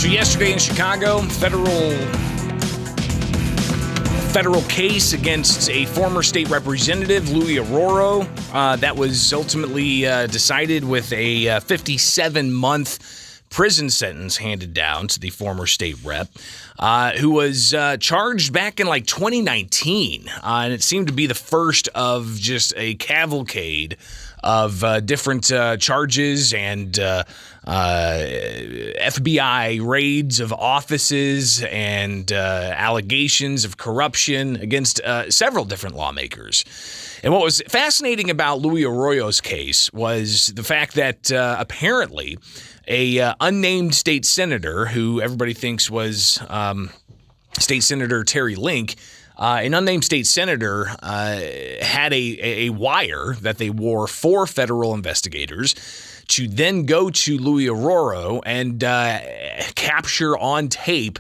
So yesterday in Chicago, federal case against a former state representative, Louis Arroyo, that was ultimately decided with a 57-month prison sentence handed down to the former state rep, who was charged back in 2019. And it seemed to be the first of just a cavalcade of different charges and FBI raids of offices and allegations of corruption against several different lawmakers. And what was fascinating about Louis Arroyo's case was the fact that apparently a unnamed state senator, who everybody thinks was State Senator Terry Link, an unnamed state senator had a wire that they wore for federal investigators to then go to Louis Arroyo and capture on tape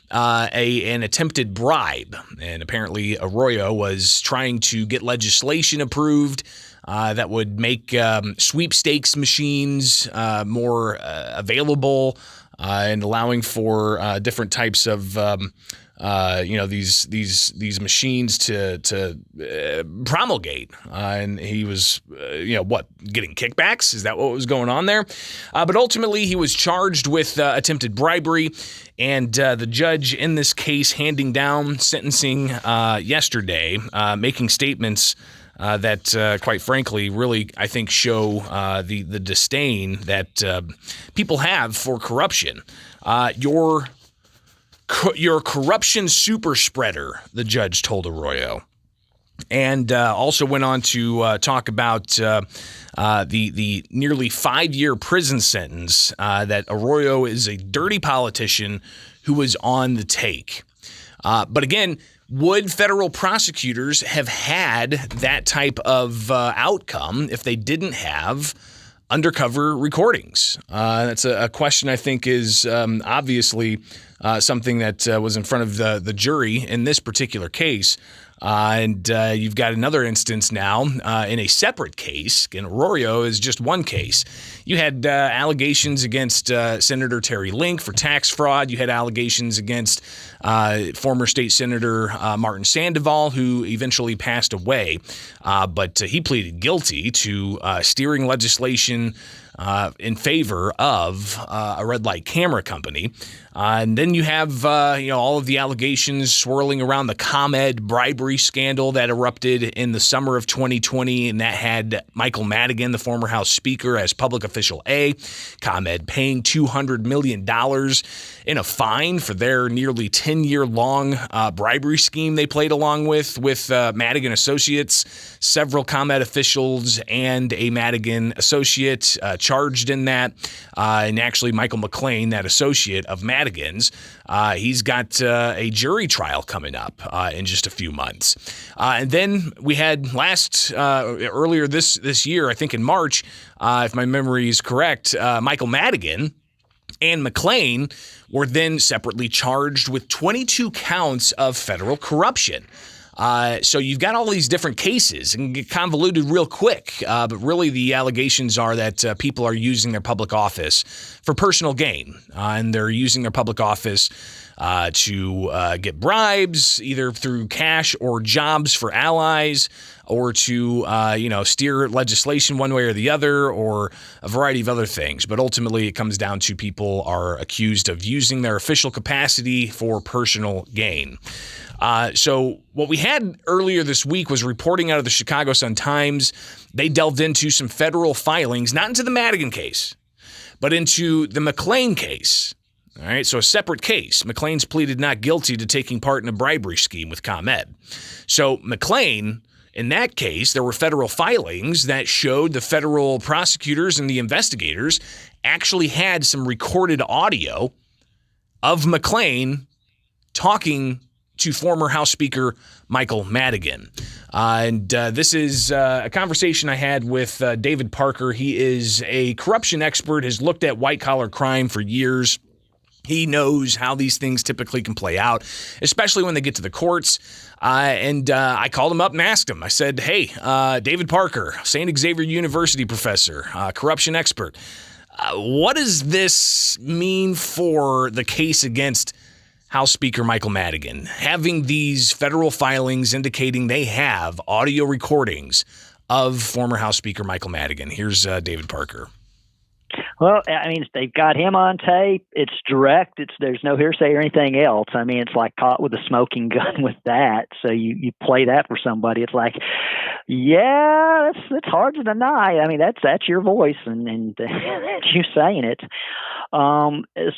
an attempted bribe. And apparently Arroyo was trying to get legislation approved that would make sweepstakes machines more available and allowing for different types of these machines to promulgate. And he was, getting kickbacks? Is that what was going on there? But ultimately, he was charged with attempted bribery. And the judge in this case handing down sentencing yesterday, making statements that, quite frankly, really, I think, show the disdain that people have for corruption. You're a corruption super spreader, the judge told Arroyo. And also went on to talk about the nearly 5-year prison sentence that Arroyo is a dirty politician who was on the take. But again, would federal prosecutors have had that type of outcome if they didn't have undercover recordings? That's a question I think is obviously something that was in front of the jury in this particular case. And you've got another instance now in a separate case. And Arroyo is just one case. You had allegations against Senator Terry Link for tax fraud. You had allegations against former state Senator Martin Sandoval, who eventually passed away. But he pleaded guilty to steering legislation in favor of a red light camera company. And then you have, all of the allegations swirling around the ComEd bribery scandal that erupted in the summer of 2020. And that had Michael Madigan, the former House Speaker, as public official A. ComEd paying $200 million in a fine for their nearly 10-year-long bribery scheme they played along with Madigan Associates. Several ComEd officials and a Madigan associate charged in that. And actually, Michael McLean, that associate of Madigan's, he's got a jury trial coming up in just a few months. And then we had earlier this year, I think in March, if my memory is correct, Michael Madigan and McLean were then separately charged with 22 counts of federal corruption. So you've got all these different cases and get convoluted real quick. But really the allegations are that people are using their public office for personal gain. And they're using their public office to get bribes, either through cash or jobs for allies, or to, steer legislation one way or the other, or a variety of other things. But ultimately, it comes down to people are accused of using their official capacity for personal gain. So what we had earlier this week was reporting out of the Chicago Sun-Times. They delved into some federal filings, not into the Madigan case, but into the McLean case. All right, so a separate case. McLean's pleaded not guilty to taking part in a bribery scheme with ComEd. So McLean, in that case, there were federal filings that showed the federal prosecutors and the investigators actually had some recorded audio of McLean talking to former House Speaker Michael Madigan. This is a conversation I had with David Parker. He is a corruption expert, has looked at white-collar crime for years. He knows how these things typically can play out, especially when they get to the courts. I called him up and asked him. I said, hey, David Parker, St. Xavier University professor, corruption expert. What does this mean for the case against House Speaker Michael Madigan? Having these federal filings indicating they have audio recordings of former House Speaker Michael Madigan. Here's David Parker. Well, I mean, they've got him on tape. It's direct. There's no hearsay or anything else. I mean, it's like caught with a smoking gun with that. So you play that for somebody. It's like, yeah, it's hard to deny. I mean, that's your voice and that's you saying it.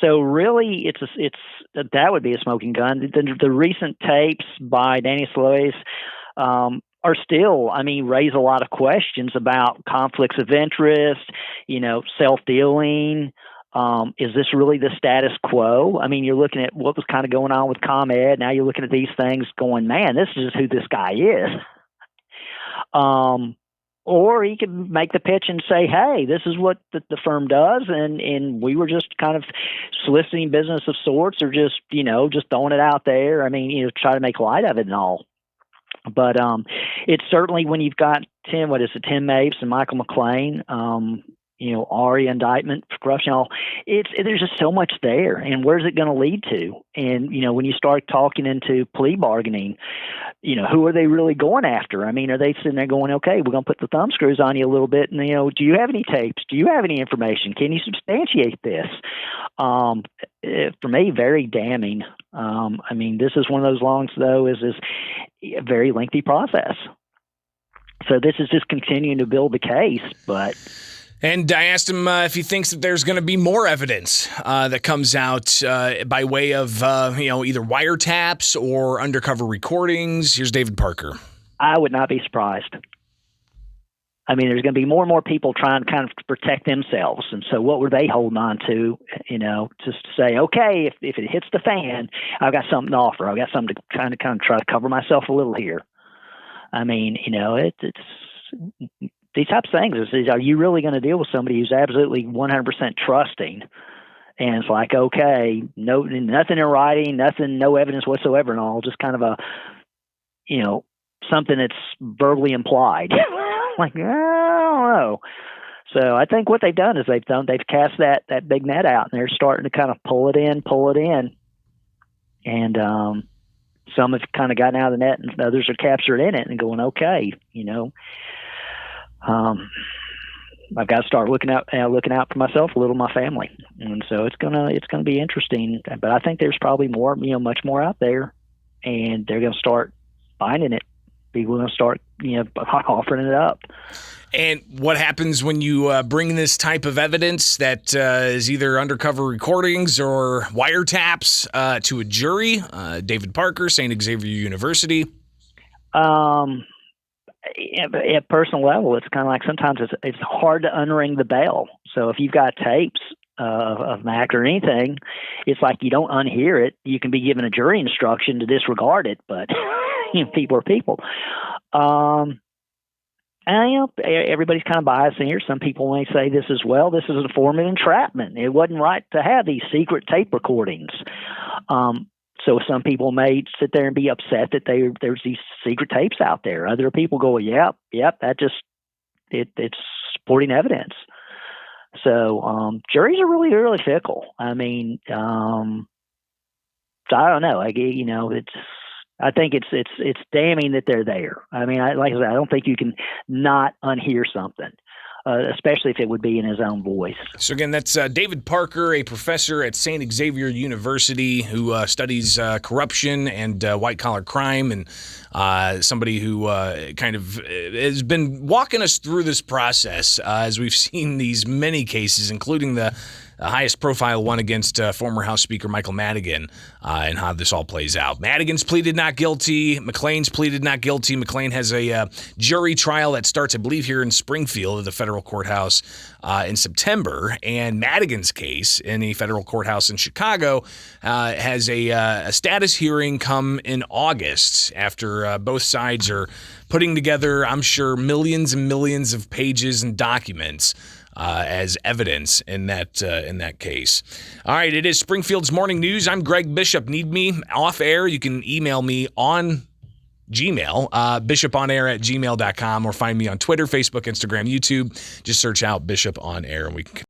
So really, it's that would be a smoking gun. The recent tapes by Danny Slois are still, I mean, raise a lot of questions about conflicts of interest, self-dealing. Is this really the status quo? I mean, you're looking at what was kind of going on with ComEd. Now you're looking at these things going, man, this is who this guy is. Or he could make the pitch and say, hey, this is what the firm does, and we were just kind of soliciting business of sorts, or just throwing it out there. I mean, try to make light of it and all. But it's certainly when you've got Tim Mapes and Michael McClain, Ari indictment for corruption. There's just so much there, and where's it going to lead to? And when you start talking into plea bargaining, who are they really going after? I mean, are they sitting there going, okay, we're going to put the thumb screws on you a little bit, and do you have any tapes? Do you have any information? Can you substantiate this? For me, very damning. I mean, this is one of those longs, though, is a very lengthy process. So this is just continuing to build the case, but. And I asked him if he thinks that there's going to be more evidence that comes out by way of, either wiretaps or undercover recordings. Here's David Parker. I would not be surprised. I mean, there's going to be more and more people trying to kind of protect themselves. And so what were they holding on to, just to say, okay, if it hits the fan, I've got something to offer. I've got something to kind of try to cover myself a little here. I mean, it's these types of things. Are you really going to deal with somebody who's absolutely 100% trusting? And it's like, okay, nothing in writing, no evidence whatsoever, and all, just kind of a, something that's verbally implied. Like, I don't know. So I think what they've done is they've cast that big net out, and they're starting to kind of pull it in, and some have kind of gotten out of the net, and others are captured in it and going, okay, I've got to start looking out for myself, a little, my family, and so it's gonna be interesting. But I think there's probably more, much more out there, and they're gonna start finding it. People are gonna start, offering it up. And what happens when you bring this type of evidence that is either undercover recordings or wiretaps to a jury? David Parker, St. Xavier University. At personal level, it's kind of like sometimes it's hard to unring the bell. So if you've got tapes of Mac or anything, it's like you don't unhear it. You can be given a jury instruction to disregard it, but people are people. And everybody's kind of biased in here. Some people may say this is a form of entrapment. It wasn't right to have these secret tape recordings. So some people may sit there and be upset that there's these secret tapes out there. Other people go, yep, that it's supporting evidence. So juries are really, really fickle. I mean, I don't know. I think it's damning that they're there. I mean, like I said, I don't think you can not unhear something. Especially if it would be in his own voice. So again, that's David Parker, a professor at St. Xavier University who studies corruption and white-collar crime, and somebody who kind of has been walking us through this process as we've seen these many cases, including the highest profile one against former House Speaker Michael Madigan, and how this all plays out. Madigan's pleaded not guilty. McClain's pleaded not guilty. McClain has a jury trial that starts, I believe, here in Springfield at the federal courthouse in September. And Madigan's case in a federal courthouse in Chicago has a status hearing come in August after both sides are putting together, I'm sure, millions and millions of pages and documents as evidence in that case. All right, it is Springfield's Morning News. I'm Greg Bishop. Need me off air? You can email me on Gmail, bishoponair@gmail.com, or find me on Twitter, Facebook, Instagram, YouTube. Just search out Bishop on Air, and we can